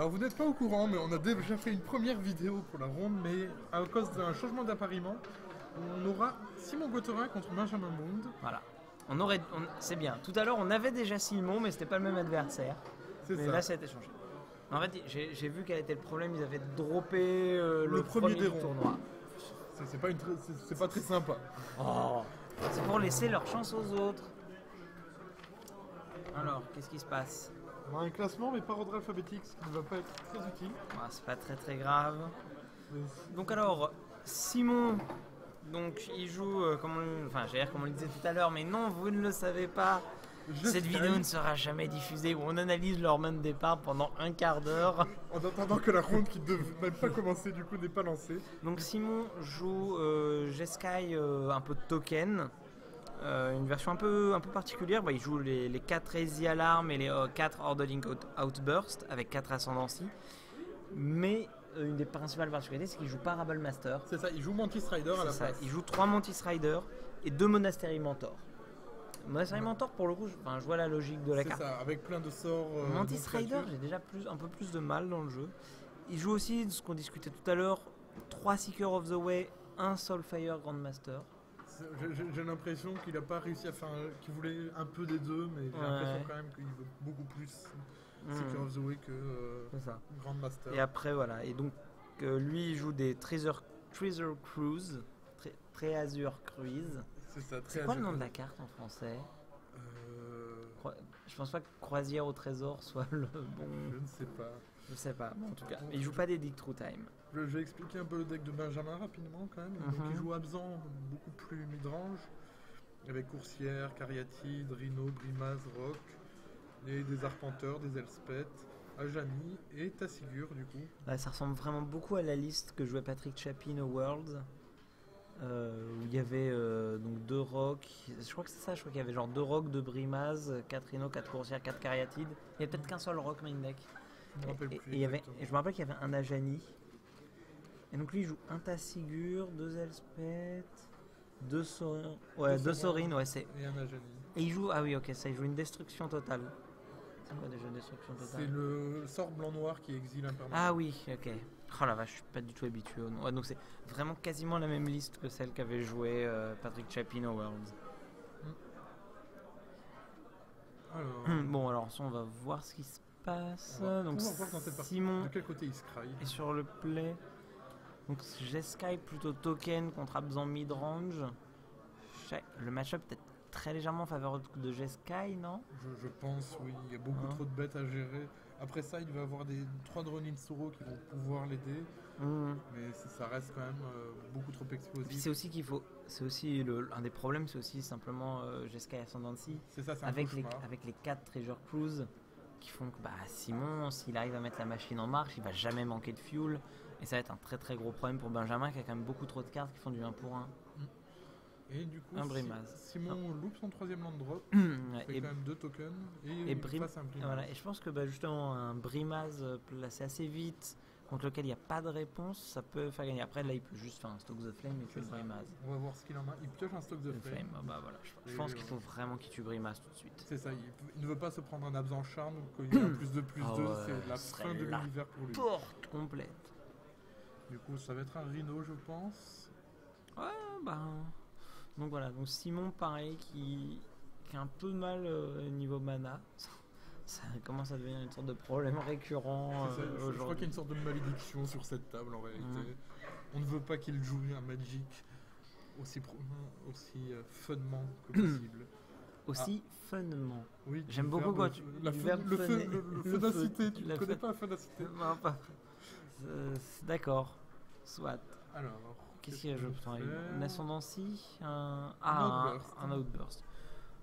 Alors vous n'êtes pas au courant, mais on a déjà fait une première vidéo pour la ronde, mais à cause d'un changement d'appariement, on aura Simon Gauthierin contre Benjamin Bond. Voilà. C'est bien. Tout à l'heure, on avait déjà Simon, mais c'était pas le même adversaire. C'est Mais ça. là, ça a été changé. En fait, j'ai vu quel était le problème. Ils avaient droppé le premier premier des du ronds. tournoi. C'est pas très sympa. Oh, c'est pour laisser leur chance aux autres. Alors, qu'est-ce qui se passe? On a un classement, mais par ordre alphabétique, ce qui ne va pas être très utile. C'est pas très grave. Donc alors, Simon, donc il joue, comme on le disait tout à l'heure, mais non, vous ne le savez pas. Cette vidéo ne sera jamais diffusée où on analyse leur main de départ pendant un quart d'heure. En attendant que la ronde qui ne devait même pas commencer, du coup, n'est pas lancée. Donc Simon joue Jeskai un peu de token. Une version un peu particulière. Il joue les 4 Easy Alarm et les 4 Ordering Outburst avec 4 ascendancy. Mais une des principales particularités, c'est qu'il joue pas Rabble Master. C'est ça, il joue Mantis Rider à la place. Il joue 3 Mantis Rider et 2 Monastery Mentor. Monastery Mentor, pour le coup, je vois la logique de la carte. C'est ça, avec plein de sorts. Mantis Rider, j'ai déjà un peu plus de mal dans le jeu. Il joue aussi, ce qu'on discutait tout à l'heure, 3 Seeker of the Way, 1 Soulfire Grandmaster. J'ai l'impression qu'il n'a pas réussi à faire. Qu'il voulait un peu des deux, mais j'ai l'impression quand même qu'il veut beaucoup plus Seeker of the Way que Grandmaster. Et après, voilà. Et donc, lui, il joue des Treasure Cruise. Treasure Cruise. C'est quoi le nom de la carte en français? Je pense pas que Croisière au Trésor soit le bon. Je ne sais pas. Je sais pas, bon, en tout cas. Mais il joue pas des Dig Through Time. Je vais expliquer un peu le deck de Benjamin rapidement quand même. Donc, il joue Absent, beaucoup plus midrange, avec Coursière, Cariatide, Rhino, Brimaz, Rock, et des Arpenteurs, des Elspeth, Ajani et Tassigur du coup. Ça ressemble vraiment beaucoup à la liste que jouait Patrick Chapin au Worlds. Où il y avait donc 2 Rock, je crois que c'est ça, je crois qu'il y avait genre 2 Rock, 2 Brimaz, 4 Rhino, 4 Coursières, 4 Cariatides. Il y avait peut-être qu'un seul Rock main deck. Et je me rappelle qu'il y avait un Ajani. Et donc lui il joue un Tassigur, 2 Elspeth, 2 Sorin. Ouais, 2 Sorin, ouais, c'est. Et un Ajani. Et il joue, ah oui, ok, ça, il joue une destruction totale. C'est quoi déjà une destruction totale? C'est le sort blanc-noir qui exile un permanent. Ah oui, ok. Oh la vache, je suis pas du tout habitué au nom. Ouais, donc c'est vraiment quasiment la même liste que celle qu'avait joué Patrick Chapin au Worlds. Alors. Bon, alors on va voir ce qui se passe. Donc on va voir dans cette partie Simon de quel côté il scry. est sur le play. Donc Jeskai plutôt token contre Absent midrange. Le match-up peut-être très légèrement en faveur de Jeskai, non? Je pense, oui. Il y a beaucoup trop de bêtes à gérer. Après ça, il va avoir des 3 Dronin Suro qui vont pouvoir l'aider. Mais ça reste quand même beaucoup trop explosif. Puis c'est aussi qu'il faut. C'est aussi un des problèmes, c'est aussi simplement Jeskai Ascendancy. C'est ça, c'est un avec cauchemar. les 4 Treasure Cruise qui font que Simon, s'il arrive à mettre la machine en marche, il va jamais manquer de fuel. Et ça va être un très gros problème pour Benjamin qui a quand même beaucoup trop de cartes qui font du 1 pour 1. Et du coup, Un Brimaz. Simon loupe son 3ème land drop. Et quand même 2 tokens. Et face un Brimaz. Voilà, et je pense que justement un Brimaz placé assez vite, contre lequel il n'y a pas de réponse, ça peut faire gagner. Après, là, il peut juste faire un Stock the Flame et tuer le Brimaz. On va voir ce qu'il en a. Il pioche un Stock the Flame. Voilà. Je pense qu'il faut vraiment qu'il tue Brimaz tout de suite. C'est ça, il ne veut pas se prendre un absent charme, qu'il y a un plus 2, c'est la fin de l'univers pour lui. Porte complète. Du coup, ça va être un Rhino, je pense. Ouais, donc voilà, donc Simon, pareil, qui a un peu de mal niveau mana. Ça commence à devenir une sorte de problème récurrent je crois qu'il y a une sorte de malédiction sur cette table en réalité. On ne veut pas qu'il joue un Magic aussi funement que possible. Aussi funement. Oui, j'aime beaucoup quand tu. Le fenacité, tu ne connais pas la fenacité? Non, pas. D'accord, soit. Alors, qu'est-ce qu'il y a je une ascendancy, un outburst.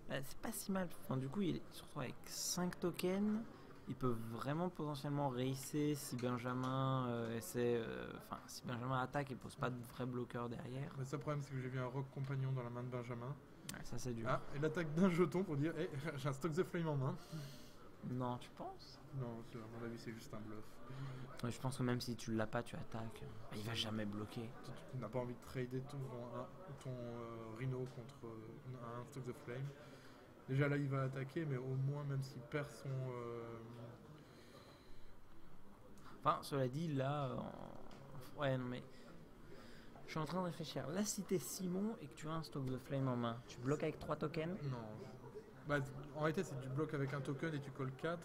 C'est pas si mal. Enfin, du coup, il se retrouve avec 5 tokens. Il peut vraiment potentiellement racer si Benjamin si Benjamin attaque et pose pas de vrai bloqueur derrière. Mais ça, le problème, c'est que j'ai vu un rock compagnon dans la main de Benjamin. Ouais, ça, c'est dur. Et l'attaque d'un jeton pour dire j'ai un Stock the Flame en main. Non, tu penses? Non, à mon avis, c'est juste un bluff. Ouais, je pense que même si tu l'as pas, tu attaques. Il va jamais bloquer. Tu n'as pas envie de trader ton Rhino contre un Stock the Flame. Déjà là, il va attaquer, mais au moins, même s'il perd Enfin, cela dit, là... Ouais, non mais... Je suis en train de réfléchir. Là, si t'es Simon et que tu as un Stoke the Flame en main, tu bloques avec 3 tokens? Non. Bah, en réalité, c'est que tu bloques avec un token et tu colles 4.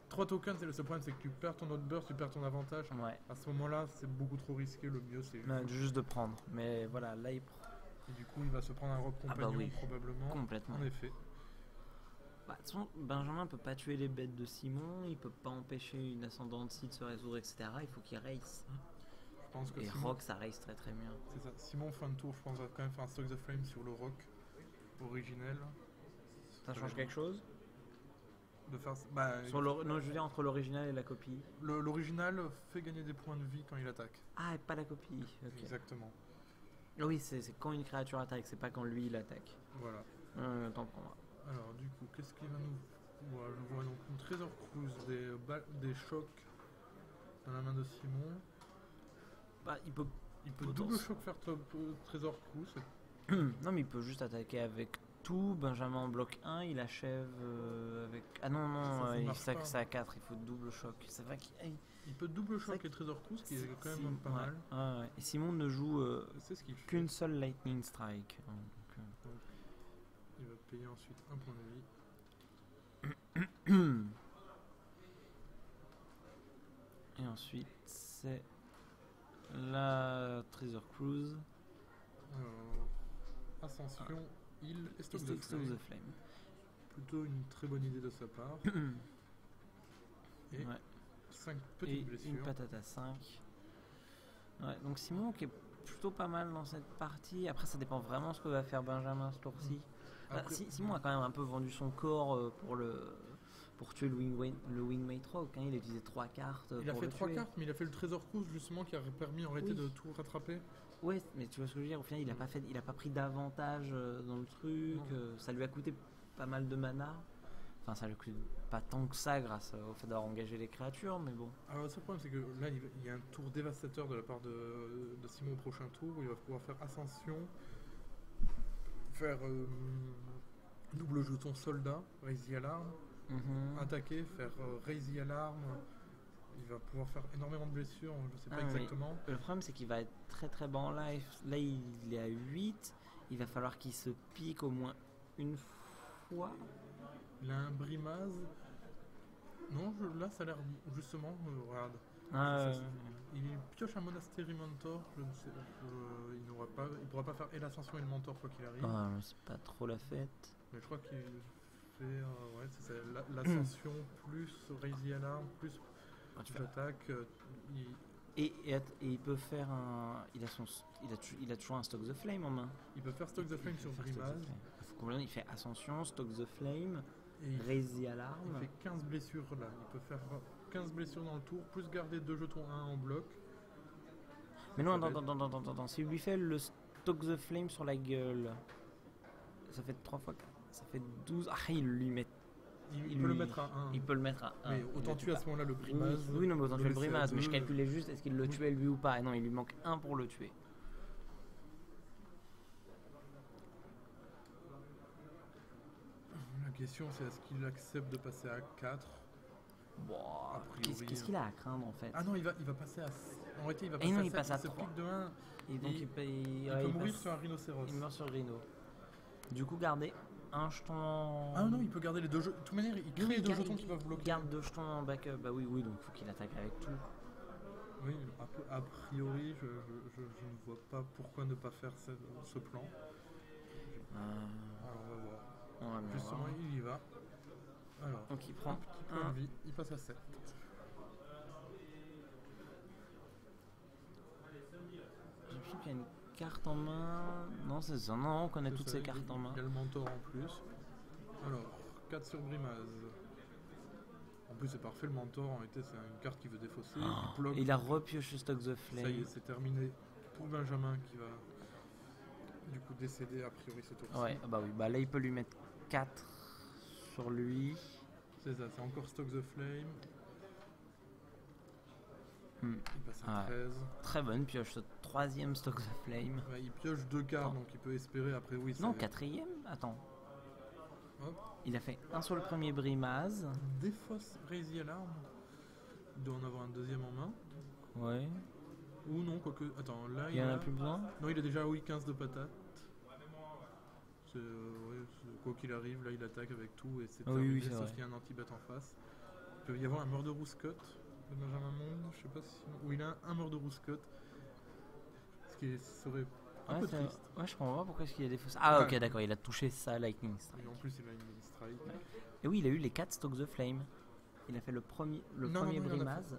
3 tokens, c'est le seul problème, c'est que tu perds ton outburst, tu perds ton avantage. Ouais. À ce moment-là, c'est beaucoup trop risqué. Le mieux, c'est. Non, juste de prendre. Mais voilà, là, il prend. Et du coup, il va se prendre un rock compagnon, oui. probablement. Complètement. En effet. Bah, de toute façon, Benjamin peut pas tuer les bêtes de Simon, il peut pas empêcher une ascendancy de se résoudre, etc. Il faut qu'il race. Je pense que Et Simon, rock, ça race très très bien. c'est ça. Simon, fin de tour, je pense, va quand même faire un Stock the Flame sur le rock originel. Ça change quelque chose De faire. Bah, sur non, je veux dire entre l'original et la copie. l'original fait gagner des points de vie quand il attaque. Ah, et pas la copie. Ok. Exactement. Ah oui, c'est quand une créature attaque, c'est pas quand lui il attaque. Voilà. Tant pour moi. Alors, du coup, qu'est-ce qu'il va nous. Voilà, je vois donc une Trésor Cruise, des chocs dans la main de Simon. Bah, il peut. Il peut double choc faire Trésor Cruise. Non, mais il peut juste attaquer avec tout. Benjamin en bloc 1, il achève avec. Ah non, non, Ça il marche pas. c'est à 4, il faut double choc. C'est vrai qu'il. Il peut double choc que et Trésor Cruise, qui est quand même Simon- pas mal. Ouais. Et Simon ne joue C'est ce qu'il fait. qu'une seule Lightning Strike. Hein, donc, Donc, il va payer ensuite un point de vie. Et ensuite, c'est la Treasure Cruise Alors, Ascension, île et et Stock Stoke the the Flame. Flame. Plutôt une très bonne idée de sa part. Et Ouais. 5 Et petites une blessures. patate à 5. Ouais, donc Simon qui est plutôt pas mal dans cette partie. Après, ça dépend vraiment ce que va faire Benjamin ce tour-ci. Bah, Après- Simon a quand même un peu vendu son corps pour tuer le Wingmate Rock. Hein. Il a utilisé 3 cartes. Il a pour fait le 3 tuer. cartes, mais il a fait le Trésor Cruise justement qui a permis en réalité Oui. de tout rattraper. Ouais, mais tu vois ce que je veux dire. Au final, il a pas pris d'avantage dans le truc. Non. Ça lui a coûté pas mal de mana. Enfin, ça lui coûte pas tant que ça grâce au fait d'avoir engagé les créatures, mais bon. Alors le seul problème c'est que là il y a un tour dévastateur de la part de Simon au prochain tour où il va pouvoir faire Ascension, faire double jeton soldat, Raise the Alarm, attaquer, faire Raise the Alarm. Il va pouvoir faire énormément de blessures, je sais pas Ah, oui. exactement. Le problème, c'est qu'il va être très très bas en life. Là, il est à 8. Il va falloir qu'il se pique au moins une fois. Il a un Brimaz. Non, là ça a l'air justement, regarde. Ah, Ça, il pioche un Monastery Mentor, je ne sais il pourra pas faire et l'ascension et le mentor quoi qu'il arrive. c'est pas trop la fête. Mais je crois qu'il fait ouais, c'est ça, l'ascension plus Raise the Alarm plus j'attaque. Et il peut faire un. Il a toujours un Stock the Flame en main. Il peut faire Stock the Flame sur Brimaz. Il faut combien? Il fait Ascension, Stock the Flame, Et il Raise the Alarm. fait 15 blessures là. Il peut faire 15 blessures dans le tour, plus garder 2 jetons 1 en bloc. Mais non, Ça attends. S'il lui fait le Stock the Flame sur la gueule, ça fait 3 fois 4. Ça fait 12. Ah, il lui met. Il peut le mettre à 1. Il peut le mettre à 1. Mais autant tuer à ce moment-là le Brimaz. Oui, non, mais autant tuer le laisser à Brimaz. Mais je 2. calculais juste, est-ce qu'il le tuait lui ou pas? Et non, il lui manque 1 pour le tuer. La question c'est est-ce qu'il accepte de passer à 4? Bon, A priori, qu'est-ce qu'il a à craindre en fait? Ah non, il va passer à. En réalité, il va Et passer non, à il 7, passe à se 3. pique de 1. Et donc il ouais, peut il mourir passe- sur un rhinocéros. Il meurt sur Rhino. Du coup, garder un jeton. Ah non, il peut garder les 2 jetons. De toute manière, il crée Oui, les 2 il jetons qui peuvent bloquer. garde 2 jetons en backup. Bah oui, donc il faut qu'il attaque avec tout. Oui, a priori, je ne vois pas pourquoi ne pas faire ce plan. Alors, on va voir. Ouais, mais Justement, voilà. il y va. Alors, Donc il prend un petit point un. de vie, il passe à 7. J'ai l'impression qu'il y a une carte en main. Non, c'est ça. Non, on connaît toutes ces cartes en main. Il y a le mentor en plus. Alors, 4 sur Brimaz. En plus, c'est parfait, le mentor, en réalité, c'est une carte qui veut défausser, qui bloque. Et il a repioché Stock the Flame. Ça y est, c'est terminé pour Benjamin qui va du coup décéder a priori ce tour-ci. Ouais, bah oui. Bah là, il peut lui mettre 4 sur lui. C'est ça, c'est encore Stock the Flame. Il passe à Ouais. 13. Très bonne pioche, ce 3ème Stock the Flame. Ouais, il pioche 2 cartes, Attends. donc il peut espérer après, oui. Non, c'est- 4ème. Attends. Hop. Il a fait un sur le premier Brimaz. Défausse Raise the Alarm. Il doit en avoir un deuxième en main. Ouais. Ou non, quoique. Attends, là Il y en a plus besoin. Non, il a déjà, oui, 15 de patates. Quoi qu'il arrive, là il attaque avec tout et c'est terminé, sauf qu'il y a un anti-bat en face. Il peut y avoir un Murderous Cut de Benjamin Monde, je sais pas si. Ou il a un Murderous Cut. Ce qui serait un peu triste. Ouais, je comprends pas pourquoi est-ce qu'il y a des fausses. Ah, ok, d'accord, il a touché ça, Lightning Strike. Et en plus, il a Lightning Strike. Ouais. Et oui, il a eu les 4 Stoke the Flame. Il a fait le premier Brimaz,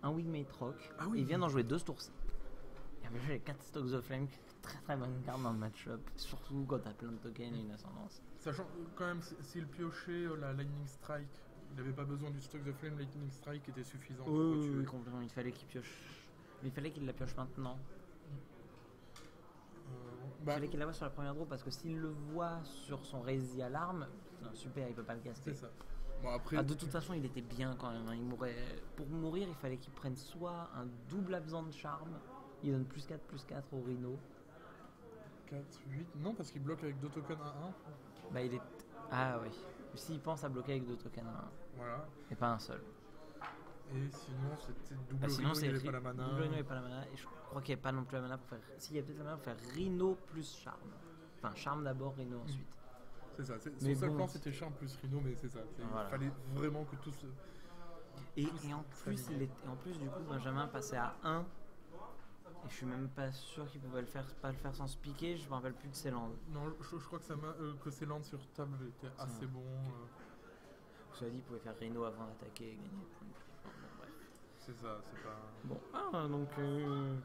un Wingmate Rock, ah, oui, et il vient d'en jouer 2 ce tour-ci. Il avait joué les 4 Stoke the Flame, très très bonne carte dans le match-up, surtout quand t'as plein de tokens et une ascendance. Sachant quand même, s'il piochait la Lightning Strike, il n'avait pas besoin du Stoke the Flame, Lightning Strike était suffisant pour le tuer. Oui, complètement, il fallait qu'il pioche. Mais il fallait qu'il la pioche maintenant. Il fallait qu'il la voie sur la première draw parce que s'il le voit sur son Rési Alarme, super, il peut pas le caster. C'est ça. Bon, après, de toute façon, il était bien quand même. Il pour mourir, il fallait qu'il prenne soit un double absent de charme, il donne +4/+4 au Rhino. 4, 8, non, parce qu'il bloque avec 2 tokens à 1. Bah, il est. Ah oui. S'il pense à bloquer avec 2 tokens à 1. Voilà. Et pas un seul. Et sinon, c'était double sinon, Rhino, il n'y avait pas la mana. Double Rhino, il n'y avait pas la mana. Et je crois qu'il n'y avait pas non plus la mana pour faire. Si, il y a peut-être la mana pour faire Rhino plus Charme. Enfin, Charme d'abord, Rhino ensuite. C'est ça. Son seul plan, c'était Charme plus Rhino, mais c'est ça. Voilà. Il fallait vraiment que tout se. Et en plus, du coup, Benjamin passait à 1. Et je suis même pas sûr qu'il pouvait pas le faire sans se piquer. Je me rappelle plus de ses landes. Non, je crois que ses landes sur table étaient assez bons. Cela dit, il pouvait faire Rhino avant d'attaquer et gagner. Bon, bref. C'est ça, c'est pas. Bon, donc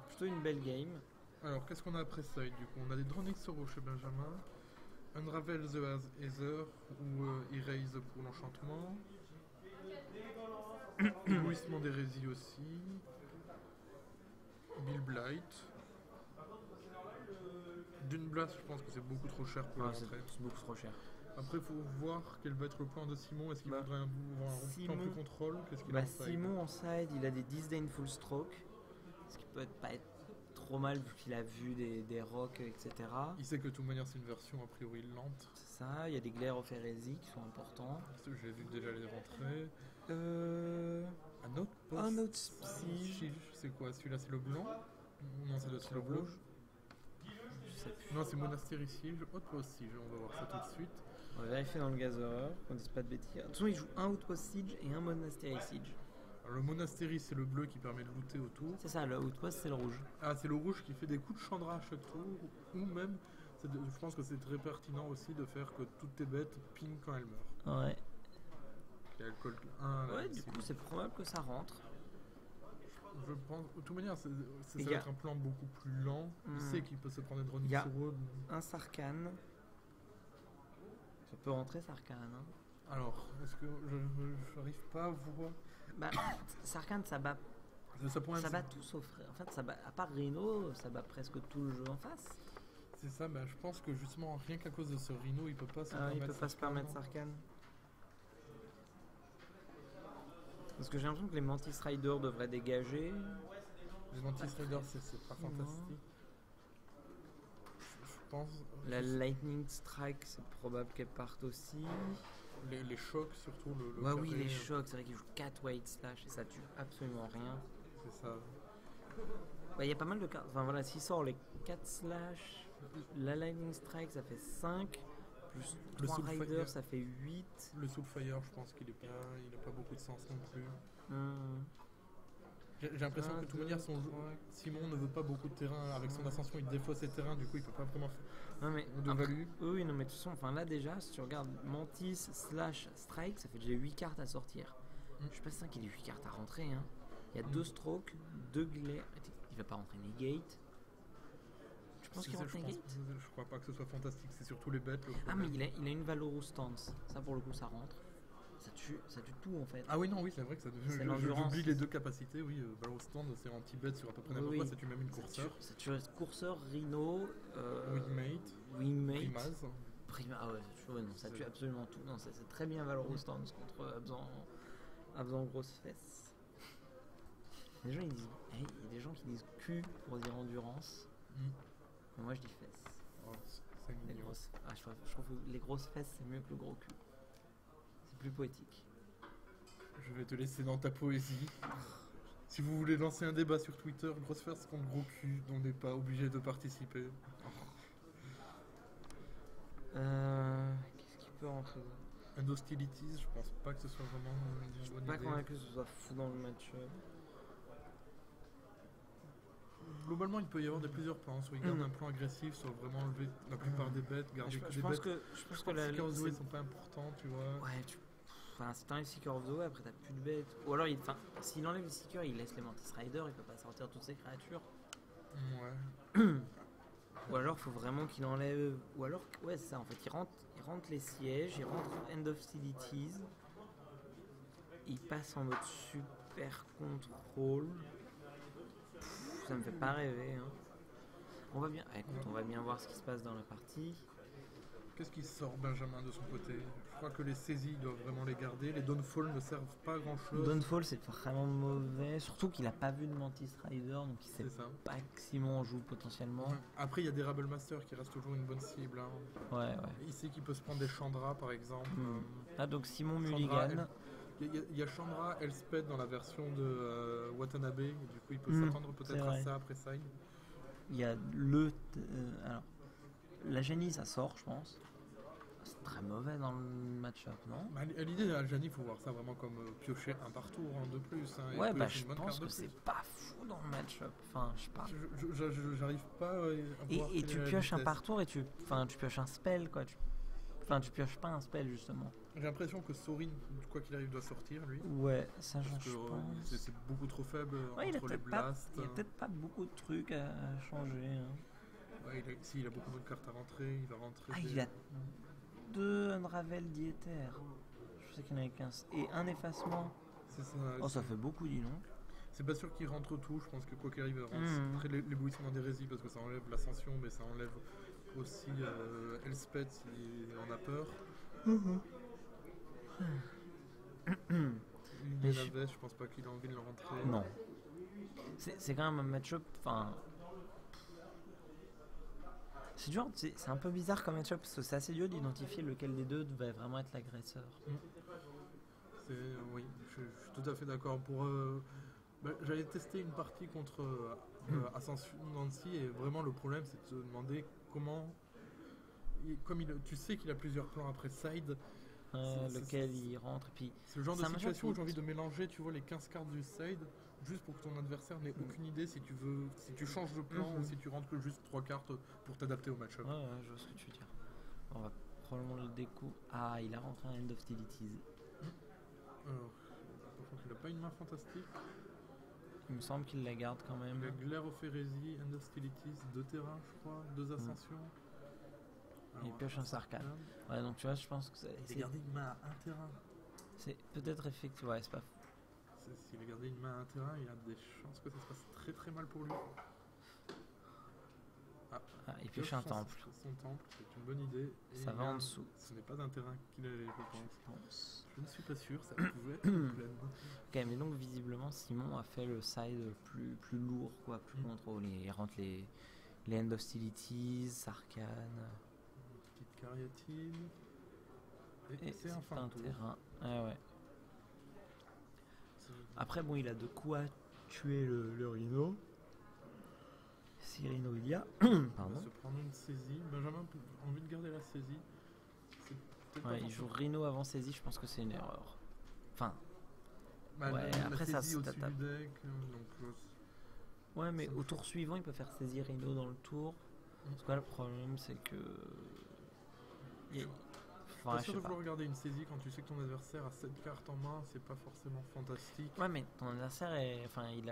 plutôt une belle game. Alors, qu'est-ce qu'on a après ça? Du coup, on a des Dronic Sorrow chez Benjamin, Unravel the Aether ou Erase pour l'enchantement, Éblouissement d'hérésie aussi, Bill Blight, Dune Blast, je pense que c'est beaucoup trop cher pour l'entrée. C'est beaucoup trop cher. Après, il faut voir quel va être le plan de Simon. Est-ce qu'il voudrait un plan plus contrôle? Qu'est-ce qu'il Simon en side, il a des Disdainful Stroke, ce qui peut pas être trop mal vu qu'il a vu des rocks, etc. Il sait que de toute manière c'est une version a priori lente. C'est ça, il y a des Glare of Heresy qui sont importants. J'ai vu déjà les rentrées. Un autre Siege. C'est quoi? Celui-là c'est le blanc? Non, c'est le rouge. Je sais plus. Non, c'est Monastery Siege, Outpost Siege, on va voir ça tout de suite. On va vérifier dans le Gatherer, qu'on dise pas de bêtises. De toute façon, il joue un Outpost Siege et un Monastery Siege. Alors, le Monastery, c'est le bleu qui permet de looter autour. C'est ça, le Outpost, c'est le rouge. Ah, c'est le rouge qui fait des coups de Chandra à chaque tour, ou même, je pense que c'est très pertinent aussi de faire que toutes tes bêtes ping quand elles meurent. Ouais. Ouais, du coup, c'est probable que ça rentre. Je pense, de toute manière, ça va être un plan beaucoup plus lent. Il sait qu'il peut se prendre des drones sur eux. Un Sarkhan. Ça peut rentrer Sarkhan. Hein. Alors, est-ce que je n'arrive pas à voir. Sarkhan, ça bat. Ça bat tout sauf. En fait, ça bat, à part Rhino, ça bat presque tout le jeu en face. C'est ça, je pense que justement, rien qu'à cause de ce Rhino, il peut pas se permettre Sarkhan. Parce que j'ai l'impression que les Mantis Riders devraient dégager. Les Mantis Riders, c'est pas fantastique. Je pense. La Lightning Strike, c'est probable qu'elle parte aussi. Les chocs, surtout. Oui, les chocs. C'est vrai qu'il joue 4 Weight Slash et ça tue absolument rien. C'est ça. Il y a pas mal de cartes. Enfin voilà, s'il sort les 4 Slash, la Lightning Strike, ça fait 5. Plus 3 Riders, ça fait 8. Le Soulfire, je pense qu'il est bien. Il n'a pas beaucoup de sens non plus. J'ai l'impression que de toute manière, Simon ne veut pas beaucoup de terrain. Avec son ascension, il défausse ses terrains. Du coup, il peut pas vraiment faire de value. Oui, non, mais de toute façon, là déjà, si tu regardes Mantis / Strike, ça fait déjà 8 cartes à sortir. Je suis pas certain qu'il ait 8 cartes à rentrer. Hein. Il y a 2 Strokes, 2 Glare. Il va pas rentrer Negate. Je pense qu'il rentre Negate. Je crois pas que ce soit fantastique. C'est surtout les bêtes. Mais il a une Valorous Stance. Ça, pour le coup, ça rentre. Ça tue tout en fait. Ah oui, non, oui, c'est vrai que ça j'oublie les deux capacités. Oui, Valorous Stance, c'est anti-bête sur à peu près n'importe quoi. Ça tue même une courseur. Ça tue courseur, Rhino, Wingmate, Prima. Ah ouais, non, ça tue absolument tout. Non, c'est très bien Valorous Stance contre Absent grosse fesse. Les gens, il y a des gens qui disent Q pour dire endurance. Mais moi je dis fesses. Je trouve que les grosses fesses c'est mieux que le gros cul. C'est plus poétique. Je vais te laisser dans ta poésie. Si vous voulez lancer un débat sur Twitter, grosse farce contre gros cul, on n'est pas obligé de participer. Qu'est-ce qui peut rentrer? Un hostilities, je pense pas que ce soit vraiment une Je suis bonne pas idée. convaincu que ce soit fou dans le match. Globalement, il peut y avoir plusieurs plans. Soit il garde un plan agressif, soit vraiment enlever la plupart des bêtes, garder que Je des pense bêtes. que Les Seeker of the Way sont pas importants, tu vois. Ouais, enfin, si t'enlèves Seeker of the Way, après t'as plus de bêtes. Ou alors, s'il enlève les Seeker, il laisse les Mantis Rider, il peut pas sortir toutes ces créatures. Ouais. Ou alors, faut vraiment qu'il enlève. Ou alors, ouais, c'est ça en fait. Il rentre les sièges, il rentre End of Hostilities. Il passe en mode super contrôle. Ça me fait pas rêver. Hein. On va bien voir ce qui se passe dans la partie. Qu'est-ce qui sort Benjamin de son côté? Je crois que les saisies doivent vraiment les garder. Les Dawnfall ne servent pas à grand chose. Dawnfall c'est vraiment mauvais, surtout qu'il a pas vu de Mantis Rider, donc il sait pas que Simon en joue potentiellement. Ouais. Après il y a des Rebel Master qui restent toujours une bonne cible. Hein. Ouais. Il sait qu'il peut se prendre des Chandra par exemple. Ah donc Simon Mulligan. Il y a Chandra Elspeth dans la version de Watanabe, et du coup il peut s'attendre peut-être à ça après Side. Il y a alors, la Genie ça sort je pense. C'est très mauvais dans le match-up, non? Bah, l'idée de la Genie, il faut voir ça vraiment comme piocher un par tour de plus. Hein, ouais, bah je pense que c'est pas fou dans le match-up. Enfin, je sais pas. J'arrive pas à voir. Et tu pioches un par tour et tu pioches un spell, quoi. Tu pioches pas un spell, justement. J'ai l'impression que Sorin, quoi qu'il arrive, doit sortir, lui. Ouais, ça parce je pense. C'est beaucoup trop faible entre les blasts. Il y a peut-être pas beaucoup de trucs à changer. Hein. Ouais, il a beaucoup de cartes à rentrer, il va rentrer. Il a 2 Unravel Dieter. Je sais qu'il y en a 15. Et un effacement. C'est ça. Oh, ça fait beaucoup, dis donc. C'est pas sûr qu'il rentre tout, je pense que quoi qu'il arrive, il rentre. Après, l'éblouissement d'hérésie, parce que ça enlève l'ascension, mais ça enlève aussi Elspeth s'il en a peur. Je pense pas qu'il a envie de le rentrer. Non. C'est quand même un match-up. Enfin. C'est dur, c'est un peu bizarre comme match-up parce que c'est assez dur d'identifier lequel des deux devait vraiment être l'agresseur. Oui, je suis tout à fait d'accord. J'avais testé une partie contre Ascension Nancy et vraiment le problème c'est de se demander comment. Tu sais qu'il a plusieurs plans après Side. Lequel il rentre et puis. C'est le genre de situation où j'ai envie de mélanger, tu vois, les 15 cartes du Side juste pour que ton adversaire n'ait aucune idée si tu changes de plan ou si tu rentres que juste 3 cartes pour t'adapter au match-up. Ouais, je vois ce que tu veux dire. On va probablement le déco. Ah, il a rentré un End of Hostilities. Alors, par contre, il a pas une main fantastique. Il me semble qu'il la garde quand même. Il a Glare of Heresy, End of Hostilities, 2 terrains, je crois, 2 ascensions. Alors, il pioche un Sarkhan. Ouais, donc tu vois, je pense que il a gardé une main à un terrain. C'est peut-être effectivement, ouais, c'est pas fou. S'il a gardé une main à un terrain, il y a des chances que ça se passe très très mal pour lui. Il pioche un temple. Son temple, c'est une bonne idée. Et ça va en dessous. Ce n'est pas un terrain qu'il allait, je pense. Je ne suis pas sûr, ça pouvait être une plaine. Ok, mais donc visiblement Simon a fait le side plus lourd, quoi, plus contrôlé. Il rentre les End Hostilities, Sarkhan. Petite cariatine. Et c'est un terrain. Ah ouais. Après, bon, il a de quoi tuer le Rhino. Si Rhino il y a. Pardon. Il va se prendre une saisie. Benjamin a envie de garder la saisie. Ouais, il joue Rhino avant saisie, je pense que c'est une erreur. Enfin. Ouais, après ça se tape. Ouais, mais au tour suivant, il peut faire saisie Rhino dans le tour. Parce que là, le problème, c'est que. Pas sûr de vouloir regarder une saisie quand tu sais que ton adversaire a 7 cartes en main, c'est pas forcément fantastique. Ouais, mais ton adversaire il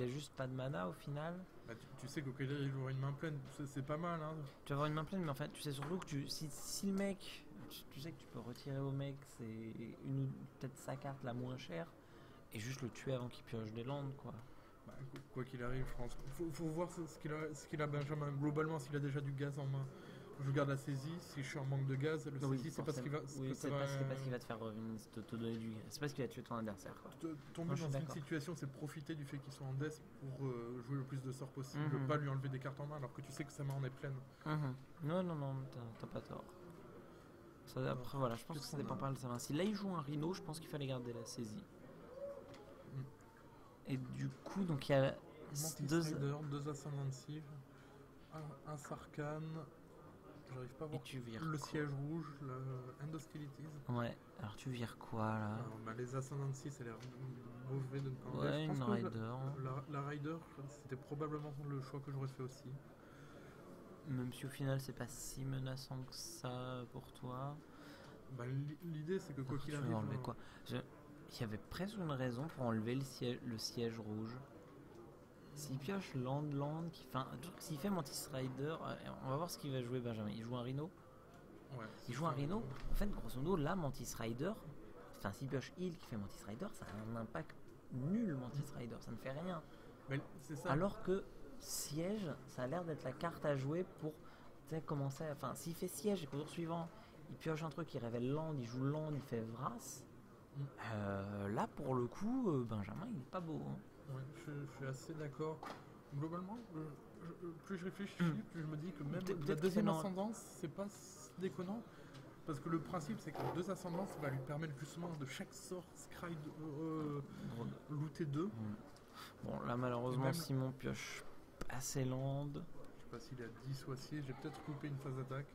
a juste pas de mana au final. Bah, tu sais qu'au Keller il jouera une main pleine, c'est pas mal. Hein. Tu vas avoir une main pleine, mais en fait, tu sais surtout que si le mec, tu sais que tu peux retirer au mec, c'est peut-être sa carte la moins chère, et juste le tuer avant qu'il pioche des landes, quoi. Bah, quoi qu'il arrive, je pense. Faut voir ce qu'il a Benjamin. Globalement, s'il a déjà du gaz en main. Je garde la saisie, si je suis en manque de gaz, le saisie c'est parce qu'il va. C'est parce qu'il va te faire revenir, te donner du gaz. C'est parce qu'il va tuer ton adversaire. Tomber dans une situation, c'est profiter du fait qu'il soit en death pour jouer le plus de sorts possible, pas lui enlever des cartes en main alors que tu sais que sa main en est pleine. Non, t'as pas tort. Après, voilà, je pense que ça dépend pas de sa main. Si là il joue un Rhino, je pense qu'il fallait garder la saisie. Et du coup, donc il y a Mantis Rider, 2 Ascendancy, un Sarkhan. J'arrive pas à voir. Et tu vires le quoi? siège rouge, le End Hostilities. Ouais, alors tu vires quoi là? Les Ascendancy, ça a l'air mauvais de ne pas Ouais, je une pense Rider. que la Rider, c'était probablement le choix que j'aurais fait aussi. Même si au final c'est pas si menaçant que ça pour toi. L'idée c'est que quoi qu'il arrive. Enlever quoi? Il y avait presque une raison pour enlever le siège rouge. S'il pioche land, s'il fait Mantis Rider, on va voir ce qu'il va jouer Benjamin. Il joue un Rhino. Ouais, il joue un Rhino. En fait, grosso modo, là, Mantis Rider, enfin, s'il pioche heal qui fait Mantis Rider, ça a un impact nul, Mantis Rider, ça ne fait rien. Mais c'est ça. Alors que siège, ça a l'air d'être la carte à jouer pour commencer. Enfin, s'il fait siège et qu'au tour suivant, il pioche un truc, il révèle land, il joue land, il fait Vras. Là, pour le coup, Benjamin, il est pas beau. Hein. Ouais, je suis assez d'accord. Globalement, plus je réfléchis, plus je me dis que même la deuxième ascendance, c'est pas déconnant. Parce que le principe, c'est que 2 ascendances va lui permettre justement de chaque sort scry looter 2. Bon, là, malheureusement, même... Simon pioche assez land. Je sais pas s'il est à 10 ou à 6, j'ai peut-être coupé une phase d'attaque.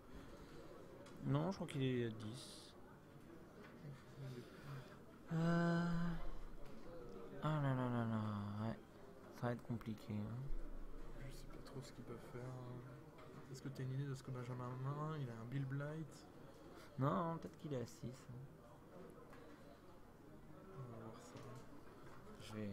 Non, je crois qu'il est à 10. Ah là là là là, ouais. Ça va être compliqué. Hein. Je sais pas trop ce qu'ils peuvent faire. Est-ce que tu as une idée de ce que Benjamin a en main? Il a un Bill Blight. Non, peut-être qu'il est à 6. On va voir ça. Je vais...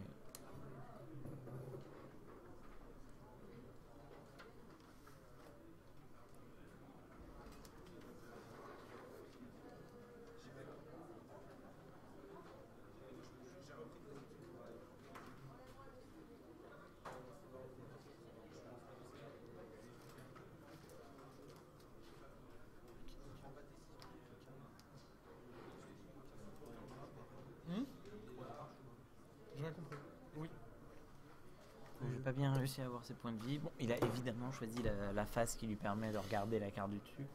Pas bien réussi à avoir ses points de vie. Bon, il a évidemment choisi la face qui lui permet de regarder la carte du dessus.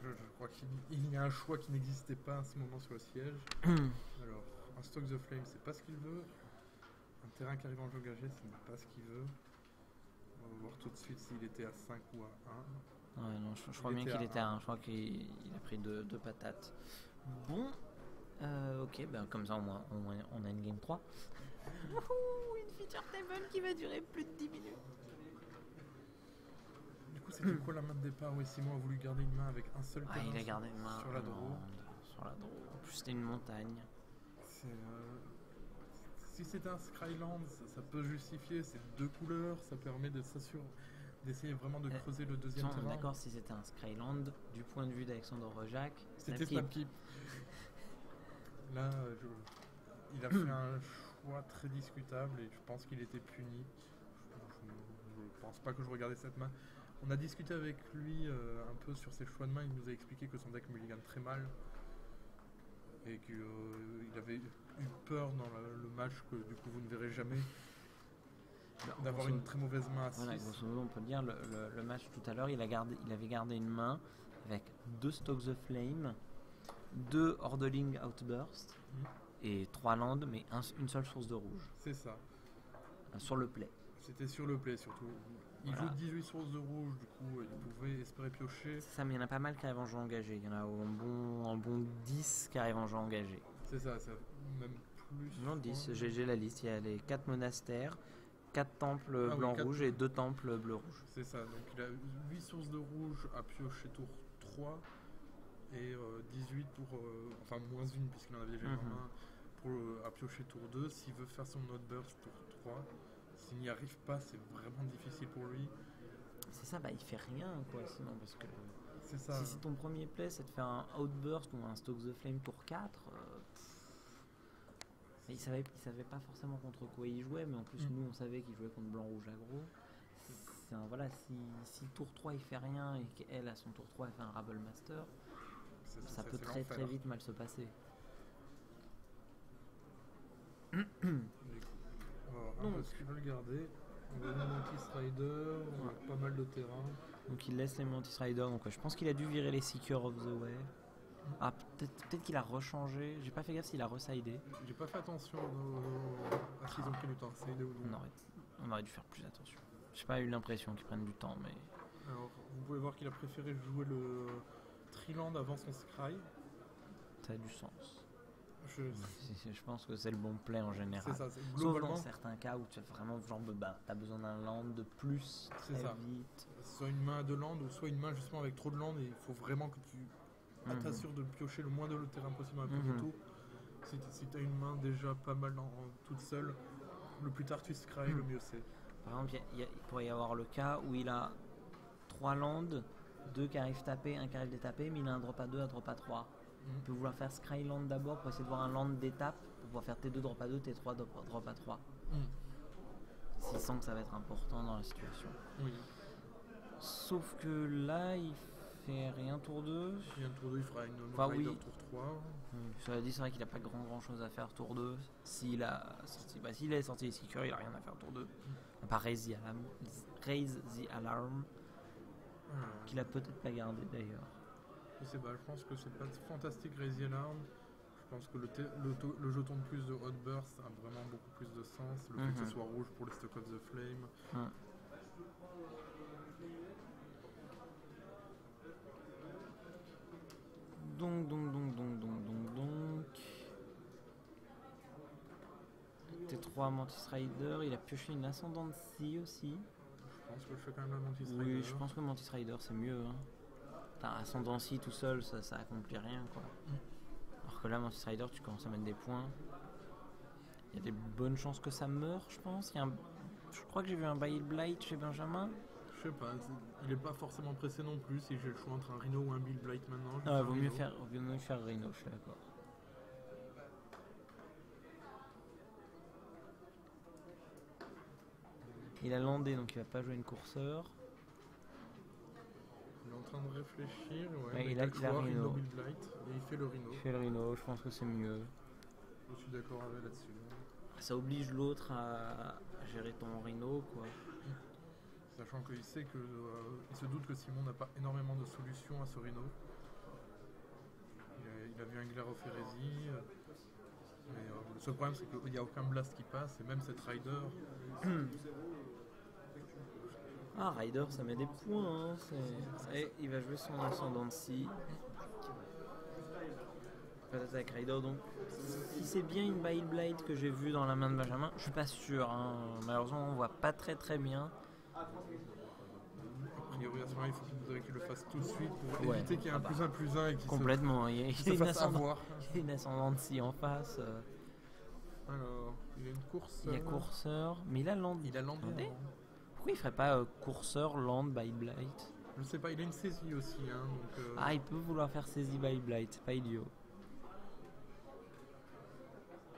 Je crois qu'il y a un choix qui n'existait pas à ce moment sur le siège. Alors, un Stock the Flame, c'est pas ce qu'il veut. Un terrain qui arrive en jeu engagé, ce n'est pas ce qu'il veut. On va voir tout de suite s'il était à 5 ou à 1. Ouais, non, je crois bien qu'il était à 1. Je crois qu'il a pris deux patates. Bon, ok, ben comme ça au moins on a une game 3. Une feature table qui va durer plus de 10 minutes. Du coup, c'était quoi la main de départ? Oui, Simon a voulu garder une main avec un seul terrain. Il a gardé une main sur la draw. En plus, c'était une montagne. Si c'était un Skyland, ça peut justifier. C'est 2 couleurs, ça permet de s'assurer d'essayer vraiment de creuser le deuxième terrain. D'accord, si c'était un Skyland, du point de vue d'Alexandre Rejac, c'était Snapkeep. Là, il a fait un choix très discutable et je pense qu'il était puni. Je pense pas que je regardais cette main. On a discuté avec lui un peu sur ses choix de main. Il nous a expliqué que son deck mulligan très mal et qu'il avait eu peur dans le match que du coup vous ne verrez jamais d'avoir une très mauvaise main à 6. Voilà, grosso modo, on peut dire le match tout à l'heure, il avait gardé une main avec 2 Stock the Flame, 2 Orderling Outburst et 3 landes, mais une seule source de rouge. C'est ça. Sur le play. C'était sur le play surtout. Il joue 18 sources de rouge, du coup il pouvait espérer piocher. C'est ça, mais il y en a pas mal qui arrivent en jeu engagé. Il y en a un bon 10 qui arrivent en jeu engagé. C'est ça, même plus. Non, 10, j'ai la liste. Il y a les 4 monastères, 4 temples blanc-rouge et 2 temples bleu-rouge. C'est ça, donc il a 8 sources de rouge à piocher tour 3 et 18 pour. Enfin, moins une puisqu'il en avait déjà en main à piocher tour 2. S'il veut faire son outburst tour 3. S'il n'y arrive pas, c'est vraiment difficile pour lui. C'est ça, il fait rien quoi sinon parce que c'est ça. Si ton premier play c'est de faire un Outburst ou un Stoke the Flame tour 4, il savait pas forcément contre quoi il jouait, mais en plus nous on savait qu'il jouait contre blanc-rouge aggro. Voilà, si tour 3 il fait rien et qu'elle à son tour 3 elle fait un Rabble Master, ça peut très très vite mal se passer. Donc, ce qu'ils veulent garder, on a une Mantis Rider, on a pas mal de terrain. Donc il laisse les Mantis Rider, donc je pense qu'il a dû virer les Seeker of the Way. Ah, peut-être qu'il a rechangé. J'ai pas fait gaffe s'il a residé. J'ai pas fait attention à ce qu'ils ont pris du temps, c'est idée ou non. On aurait dû faire plus attention. J'ai pas eu l'impression qu'ils prennent du temps, mais. Alors, vous pouvez voir qu'il a préféré jouer le Triland avant son Scry. Ça a du sens. Je pense que c'est le bon play en général. C'est ça, Sauf dans certains cas où tu as vraiment genre, t'as besoin d'un land de plus très vite. Soit une main de land ou soit une main justement avec trop de land et il faut vraiment que tu t'assures de piocher le moins de terrain possible à premier tour. Si tu as une main déjà pas mal toute seule, le plus tard tu scry, le mieux c'est. Par exemple, il pourrait y avoir le cas où il a 3 lands, 2 qui arrivent taper, 1 qui arrive détaper, mais il a un drop à 2, un drop à 3. Il peut vouloir faire Skyland d'abord pour essayer de voir un land d'étape, pour pouvoir faire T2 drop à 2, T3 drop à 3. S'il sent que ça va être important dans la situation. Oui. Sauf que là, il fait rien tour 2. Rien tour 2, il fera une rider tour 3. Cela dit, c'est vrai qu'il n'a pas grand chose à faire tour 2. S'il est sorti les Seekers, il n'a rien à faire tour 2. À part Raise the Alarm, qu'il a peut-être pas gardé d'ailleurs. Je pense que c'est pas fantastique Raise the Alarm. Je pense que le jeton de plus de Hot Burst a vraiment beaucoup plus de sens. Le fait que ce soit rouge pour les Stock of the Flame. Donc. T3 Mantis Rider, il a pioché une Ascendancy aussi. Je pense que je fais quand même la Mantis Rider. Oui, je pense que Mantis Rider c'est mieux. Ascendancy tout seul, ça accomplit rien quoi. Alors que là, Mantis Rider, tu commences à mettre des points. Il y a des bonnes chances que ça meure, je pense. Je crois que j'ai vu un Bile Blight chez Benjamin. Je sais pas, il est pas forcément pressé non plus. Si j'ai le choix entre un Rhino ou un Bile Blight maintenant, vaut mieux faire Rhino, je suis d'accord. Il a landé, donc il va pas jouer une courseur. Il est en train de réfléchir. Il a Rhino. Bile Blight, et il fait le Rhino. Il fait le Rhino, je pense que c'est mieux. Je suis d'accord avec là-dessus. Ça oblige l'autre à gérer ton Rhino, quoi. Sachant qu'il sait que il se doute que Simon n'a pas énormément de solutions à ce Rhino. Il a vu un Glare of Heresy. Le seul problème, c'est qu'il n'y a aucun blast qui passe, et même cette Rider. Rider, ça met des points. Et il va jouer son Ascendancy. Peut-être avec Rider, donc. Si c'est bien une Bile Blight que j'ai vue dans la main de Benjamin, je suis pas sûr. Malheureusement, on voit pas très bien. A priori, à ce moment-là, il faudrait qu'il le fasse tout de suite pour éviter qu'il y ait un +1/+1 et qu'il complètement. Il y a une Ascendancy en face. Alors, il a une course. Il y a courseur, mais il a landé. Pourquoi il ferait pas courseur, land, Bile Blight? Je sais pas, il a une saisie aussi. Il peut vouloir faire saisie Bile Blight, c'est pas idiot.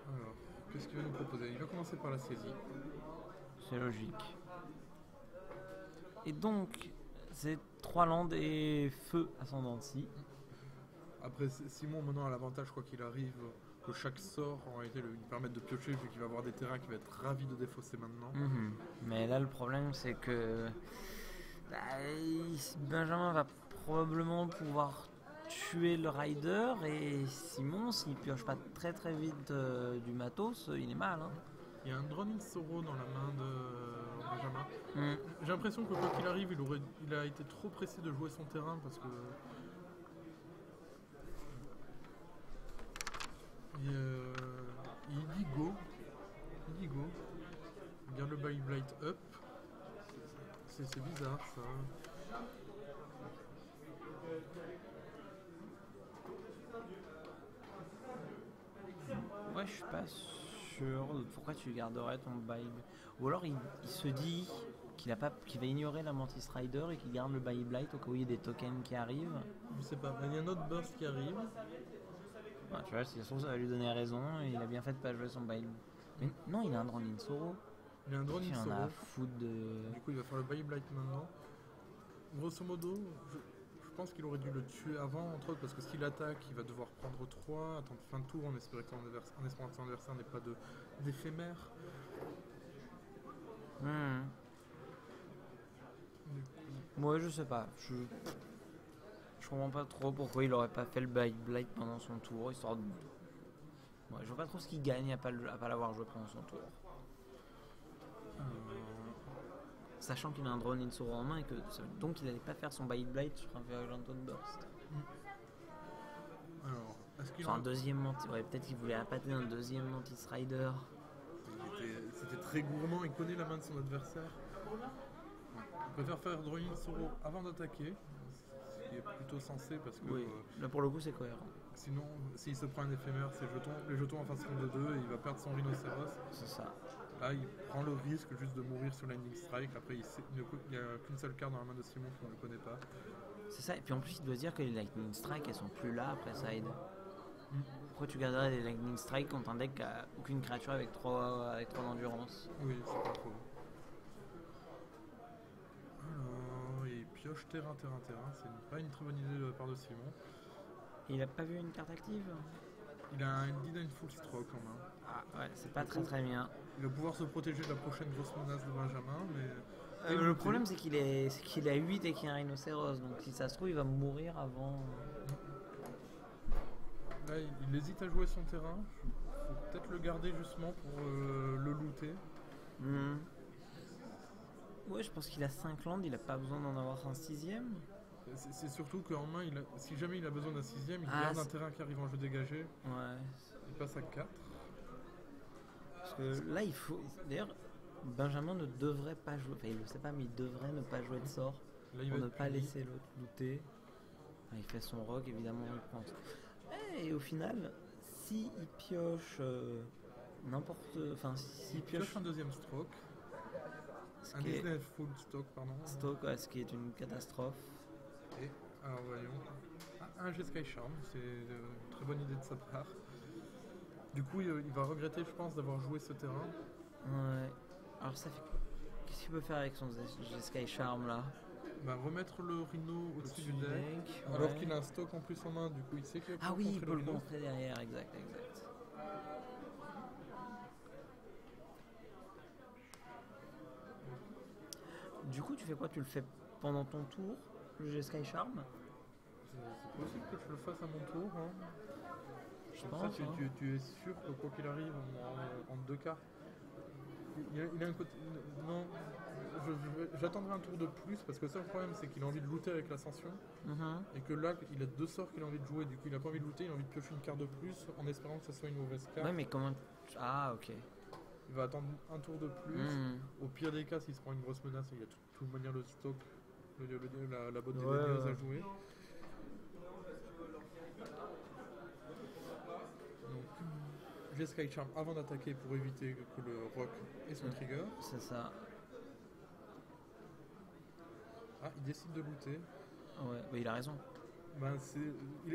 Alors, qu'est-ce qu'il va nous proposer? Il va commencer par la saisie. C'est logique. Et donc, c'est 3 landes et feu Ascendancy. Après, Simon maintenant a l'avantage, quoi qu'il arrive, que chaque sort en réalité lui permette de piocher, vu qu'il va avoir des terrains qu'il va être ravi de défausser maintenant. Mais là, le problème, c'est que Benjamin va probablement pouvoir tuer le Rider, et Simon, s'il pioche pas très vite du matos, il est mal. Il y a un Drowning Sorrow dans la main de Benjamin. J'ai l'impression que quoi qu'il arrive, il a été trop pressé de jouer son terrain parce que il dit go. Il garde le Bile Blight up. C'est bizarre ça. Ouais, je suis pas sûr. Pourquoi tu garderais ton Bile? Ou alors il se dit qu'il va ignorer la Mantis Rider et qu'il garde le Bile Blight au cas où il y a des tokens qui arrivent. Je sais pas, il y a un autre burst qui arrive. Tu vois, si ça se trouve, ça va lui donner raison, et il a bien fait de pas jouer son Bile. Mais non, il a un Drowning Sorrow. Il a un Drowning Sorrow. Il en a à foutre de... Du coup, il va faire le Bile Blight maintenant. Grosso modo, je pense qu'il aurait dû le tuer avant, entre autres, parce que s'il attaque, il va devoir prendre 3, attendre fin de tour en espérant que son adversaire n'ait pas d'éphémère. Ouais, je sais pas. Je comprends pas trop pourquoi il aurait pas fait le Bite Blight pendant son tour, histoire de... Ouais, je vois pas trop ce qu'il gagne à pas l'avoir joué pendant son tour. Sachant qu'il a un Drone Insoro en main et que donc il allait pas faire son Bite Blight sur un Virulent Outburst. Alors, est-ce qu'il Sur un deuxième Mantis, ouais, peut-être qu'il voulait appâter un deuxième Mantis Rider. C'était très gourmand, il connaît la main de son adversaire. Il préfère faire Drone Insoro avant d'attaquer, ce qui est plutôt sensé parce que Oui, là pour le coup c'est cohérent. sinon, s'il se prend un éphémère, les jetons en face seront de 2 et il va perdre son rhinocéros. C'est ça. Là, il prend le risque juste de mourir sur Lightning Strike. Après, il n'y a qu'une seule carte dans la main de Simon qu'on ne le connaît pas. C'est ça, et puis en plus il doit se dire que les Lightning Strike elles sont plus là après Side. Pourquoi tu garderais les Lightning Strike contre un deck qui a aucune créature avec 3 d'endurance? Oui, c'est pas faux. Alors, il pioche terrain. C'est pas une très bonne idée de la part de Simon. Il a pas vu une carte active? Il a un Didn't Full Stroke en main. Ah ouais, c'est pas très bien. Il va pouvoir se protéger de la prochaine grosse menace de Benjamin, mais... Le problème c'est qu'il est à 8 et qu'il y a un rhinocéros, donc si ça se trouve il va mourir avant. Là, il hésite à jouer son terrain. Faut peut-être le garder justement pour le looter. Ouais, je pense qu'il a 5 landes, il a pas besoin d'en avoir un 6ème. C'est surtout qu'en main, si jamais il a besoin d'un 6ème, il garde un terrain qui arrive en jeu dégagé. Ouais. Il passe à 4. Parce que là, il faut. D'ailleurs, Benjamin ne devrait pas jouer. Enfin, il le sait pas, mais il devrait ne pas jouer de sort. Là, pour ne pas laisser l'autre looter. Il fait son rock, évidemment, il prend. Et au final, s'il pioche n'importe. Enfin, s'il pioche un deuxième stroke. Un Disney full stock, pardon. Stock, ouais, ce qui est une catastrophe. Et, alors voyons. Un Jeskai Charm, c'est une très bonne idée de sa part. Du coup, il va regretter, je pense, d'avoir joué ce terrain. Ouais. Alors, ça fait. Qu'est-ce qu'il peut faire avec son Jeskai Charm là? Bah, remettre le Rhino au-dessus du deck. Ouais. Alors qu'il a un stock en plus en main, du coup, il sait qu'il va Ah oui, il peut le Rhino. contrer derrière, exact. Du coup, tu fais quoi? Tu le fais pendant ton tour, le Jeskai Charm? C'est possible que je le fasse à mon tour. Hein. Je Comme pense. ça, tu es sûr que quoi qu'il arrive, en 2 cartes. Il a un côté. Non, j'attendrai un tour de plus parce que ça, le problème, c'est qu'il a envie de looter avec l'ascension. Et que là, il a 2 sorts qu'il a envie de jouer. Du coup, il a pas envie de looter, il a envie de piocher une carte de plus en espérant que ça soit une mauvaise carte. Ouais, mais comment. Ah, ok. Il va attendre un tour de plus. Au pire des cas, s'il se prend une grosse menace, il y a de toute manière le stock, la botte des Vénéos à jouer. Donc, j'ai Sky Charm avant d'attaquer pour éviter que le rock ait son trigger. C'est ça. Ah, il décide de looter. Ouais, bah, il a raison. Ben,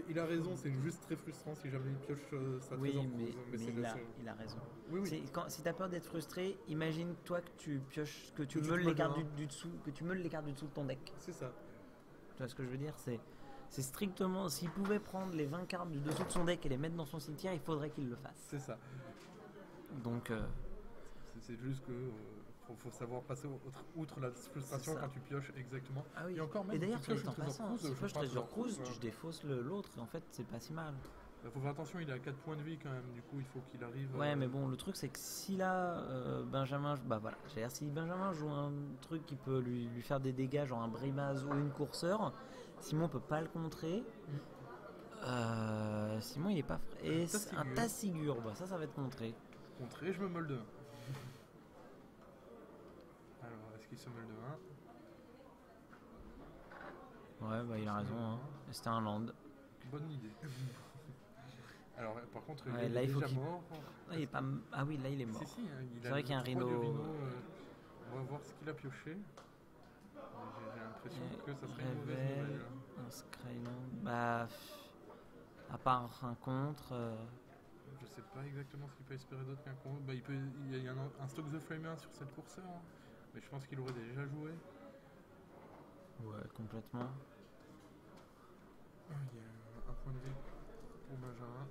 il a raison, c'est juste très frustrant si jamais il pioche sa Oui, trésor mais cruise, il a raison. Oui. Si t'as peur d'être frustré, imagine-toi que tu pioches, que tu Que tu meules te les cartes meules du dessous, que tu meules les cartes du dessous de ton deck. C'est ça. Tu vois ce que je veux dire? C'est strictement, s'il pouvait prendre les 20 cartes du dessous de son deck et les mettre dans son cimetière, il faudrait qu'il le fasse. C'est ça. Donc, c'est juste que faut savoir passer outre la frustration quand tu pioches exactement. Ah oui. Et encore même, et d'ailleurs, si tu pioches en passant, si tu pioches Trésor Cruise, tu défausses l'autre, et en fait, c'est pas si mal. Il faut faire attention, il est à 4 points de vie quand même, du coup, il faut qu'il arrive. Ouais, mais bon, le truc, c'est que si là, Benjamin, bah voilà, si Benjamin joue un truc qui peut lui faire des dégâts, genre un Brimaz ou une courseur, Simon peut pas le contrer. Simon, il est pas frais. Et un Tassigur, bah ça va être contré. Contré, je me meule de 1. Alors, est-ce qu'il se meule de 1? Ouais, bah il a raison, hein. C'était un land. Bonne idée. Alors, par contre, ouais, il est déjà mort. Ah, il est pas... Ah oui, là il est mort. Si, c'est vrai qu'il y a un rhino. On va voir ce qu'il a pioché. J'ai l'impression que ça serait une mauvaise nouvelle. Un Skyland. Bah. À part un contre. Je sais pas exactement ce qu'il peut espérer d'autre qu'un contre. Bah, il y a un stock The Flamer sur cette courseur. Hein. Mais je pense qu'il aurait déjà joué. Ouais, complètement. Il y a un point de vie pour Benjamin.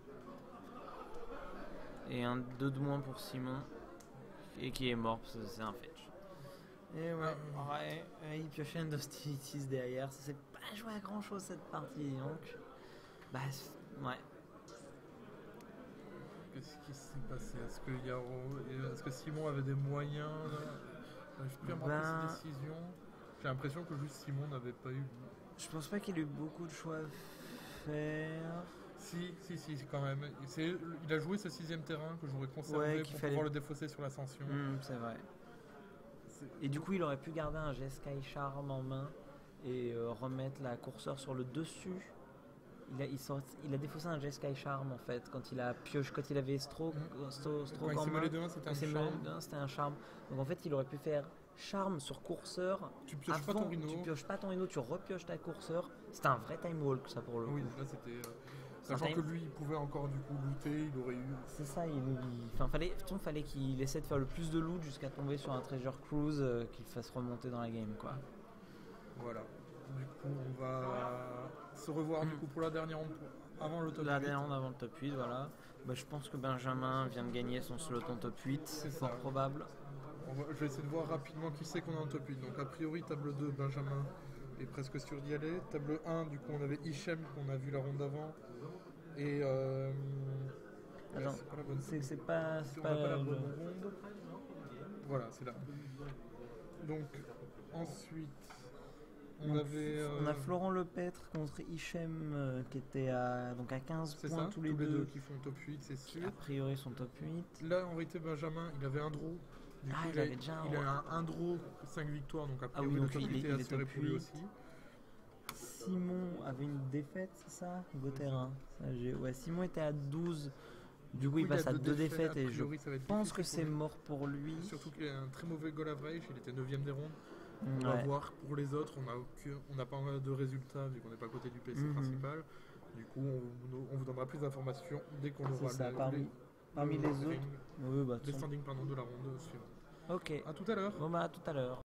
Et un 2 de moins pour Simon. Et qui est mort parce que c'est un fetch. Et ouais, il piochait un Hostilities derrière. Ça s'est pas pas joué à grand chose cette partie, donc. Bah, ouais. Qu'est-ce qui s'est passé? Est-ce que Simon avait des moyens là? J'arrive plus à me rappeler ses décisions. J'ai l'impression que juste Simon n'avait pas eu. Je pense pas qu'il ait eu beaucoup de choix à faire. Si, quand même. Il a joué ce 6ème terrain que j'aurais conservé pour pouvoir le défausser sur l'ascension. C'est vrai. Et du coup, il aurait pu garder un Jeskai Charm en main et remettre la courseur sur le dessus. Il a défaussé un Jeskai Charm en fait quand il avait Stroke Quand il en s'est main. mêlé de 1, C'était un charme. Donc en fait, il aurait pu faire charme sur courseur. Tu pioches pas ton Rhino. Tu pioches pas ton Rhino, tu repioches ta courseur. C'était un vrai time walk ça pour le coup. Oui, là c'était. Sachant que lui, il pouvait encore du coup looter, il aurait eu. C'est ça, fallait qu'il essaie de faire le plus de loot jusqu'à tomber sur un treasure cruise qu'il fasse remonter dans la game quoi. Voilà. Du coup, on va se revoir du coup pour la dernière ronde avant le top 8. La dernière ronde avant le top 8, voilà. Bah, je pense que Benjamin vient de gagner son slot en top 8, c'est fort probable. Je vais essayer de voir rapidement qui c'est qu'on a en top 8. Donc a priori, table 2, Benjamin est presque sûr d'y aller. Table 1, du coup, on avait Hichem qu'on a vu la ronde d'avant. Et attends, c'est pas la bonne. C'est pas la bonne ronde. Voilà, c'est là. Donc ensuite, on a Florent Lepêtre contre Hichem qui était à 15 points ça, tous les deux qui font top 8, c'est sûr. A priori son top 8. Là, en réalité, Benjamin, il avait un draw. Du coup, il a un draw, 5 victoires, donc a priori le top 8 est assuré pour lui aussi. Simon avait une défaite, c'est ça? Gauthierin. Ouais, Simon était à 12. Du coup, il passe à 2 défaites et je pense que c'est mort pour lui. Surtout qu'il a un très mauvais goal average, il était 9ème des rondes. On va voir pour les autres, on n'a pas de résultats vu qu'on n'est pas à côté du PC principal. Du coup, on vous donnera plus d'informations dès qu'on aura parmi les autres. Les standings de la ronde suivante. Ok. À tout à l'heure. Bon bah à tout à l'heure.